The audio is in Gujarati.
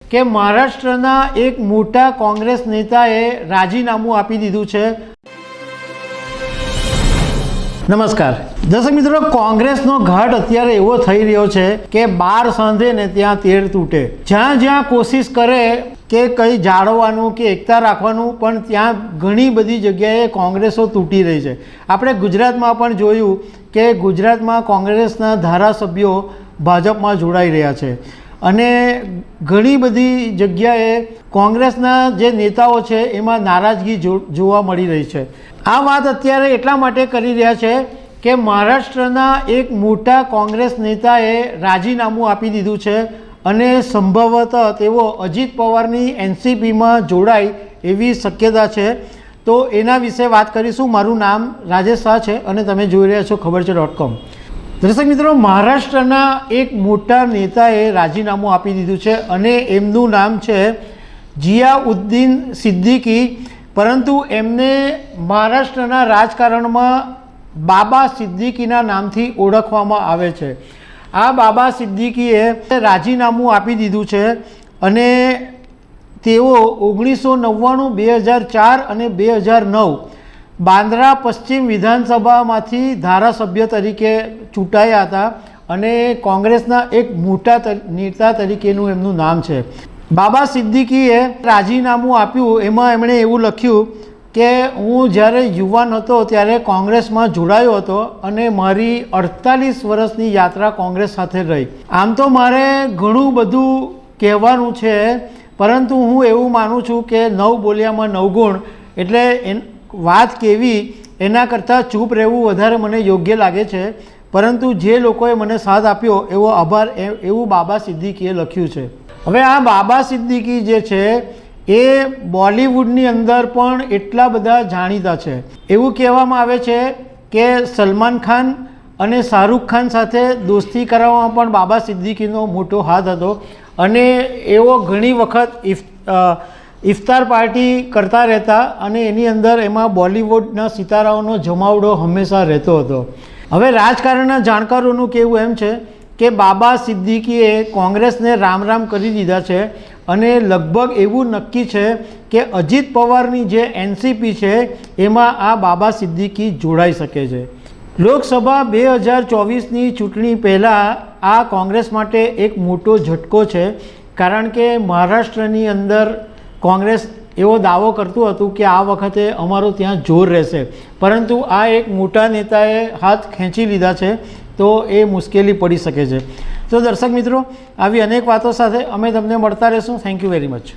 કે મહારાષ્ટ્રના એક મોટા કોંગ્રેસ નેતાએ રાજીનામું આપી દીધું છે। નમસ્કાર દર્શક મિત્રો, કોંગ્રેસનો ઘાટ અત્યારે એવો થઈ રહ્યો છે કે 12 સાંધે ને ત્યાં 13 તૂટે। જ્યાં જ્યાં કોશિશ કરે કે કંઈ જાળવવાનું કે એકતા રાખવાનું, પણ ત્યાં ઘણી બધી જગ્યાએ કોંગ્રેસો તૂટી રહી છે। આપણે ગુજરાતમાં પણ જોયું કે ગુજરાતમાં કોંગ્રેસના ધારાસભ્યો ભાજપમાં જોડાઈ રહ્યા છે અને ઘણી બધી જગ્યાએ કોંગ્રેસના જે નેતાઓ છે એમાં નારાજગી જોવા મળી રહી છે। આ વાત અત્યારે એટલા માટે કરી રહ્યા છે કે મહારાષ્ટ્રના એક મોટા કોંગ્રેસ નેતાએ રાજીનામું આપી દીધું છે અને સંભવતઃ તેઓ અજીત પવારની એનસીપીમાં જોડાય એવી શક્યતા છે। તો એના વિશે વાત કરીશું। મારું નામ રાજેશ શાહ છે અને તમે જોઈ રહ્યા છો ખબર છે.com। દર્શક મિત્રો, મહારાષ્ટ્રના એક મોટા નેતાએ રાજીનામું આપી દીધું છે અને એમનું નામ છે જિયાઉદ્દીન સિદ્દીકી, પરંતુ એમને મહારાષ્ટ્રના રાજકારણમાં બાબા સિદ્દીકીના નામથી ઓળખવામાં આવે છે। આ બાબા સિદ્દીકીએ રાજીનામું આપી દીધું છે અને તેઓ 1999, 2004 અને 2009 બાંદ્રા પશ્ચિમ વિધાનસભામાંથી ધારાસભ્ય તરીકે ચૂંટાયા હતા અને કોંગ્રેસના એક મોટા નેતા તરીકેનું એમનું નામ છે। બાબા સિદ્દીકીએ રાજીનામું આપ્યું, એમાં એમણે એવું લખ્યું કે હું જ્યારે યુવાન હતો ત્યારે કોંગ્રેસમાં જોડાયો હતો અને મારી 48 વર્ષની યાત્રા કોંગ્રેસ સાથે રહી। આમ તો મારે ઘણું બધું કહેવાનું છે, પરંતુ હું એવું માનું છું કે 9 બોલ્યામાં 9 ગુણ, એટલે વાત કેવી એના કરતાં ચૂપ રહેવું વધારે મને યોગ્ય લાગે છે। પરંતુ જે લોકોએ મને સાથ આપ્યો એવો આભાર, એવું બાબા સિદ્દીકીએ લખ્યું છે। હવે આ બાબા સિદ્દીકી જે છે એ બોલિવૂડની અંદર પણ એટલા બધા જાણીતા છે। એવું કહેવામાં આવે છે કે સલમાન ખાન અને શાહરૂખ ખાન સાથે દોસ્તી કરાવવામાં પણ બાબા સિદ્દીકીનો મોટો હાથ હતો અને એવો ઘણી વખત ઇફતાર પાર્ટી કરતા રહેતા અને એની અંદર એમાં બોલિવૂડના સિતારાઓનો જમાવડો હંમેશા રહેતો હતો। હવે રાજકારણના જાણકારોનું કહેવું એમ છે કે બાબા સિદ્દીકીએ કોંગ્રેસને રામ રામ કરી દીધા છે અને લગભગ એવું નક્કી છે કે અજીત પવારની જે એનસીપી છે એમાં આ બાબા સિદ્દીકી જોડાઈ શકે છે। લોકસભા 2024ની ચૂંટણી પહેલાં આ કોંગ્રેસ માટે એક મોટો ઝટકો છે, કારણ કે મહારાષ્ટ્રની અંદર કોંગ્રેસ એવો દાવો કરતું હતું કે આ વખતે અમારો ત્યાં જોર રહેશે, પરંતુ આ એક મોટા નેતાએ હાથ ખેંચી લીધા છે તો એ મુશ્કેલી પડી શકે છે। તો દર્શક મિત્રો, આવી અનેક વાતો સાથે અમે તમને મળતા રહીશું। Thank you very much.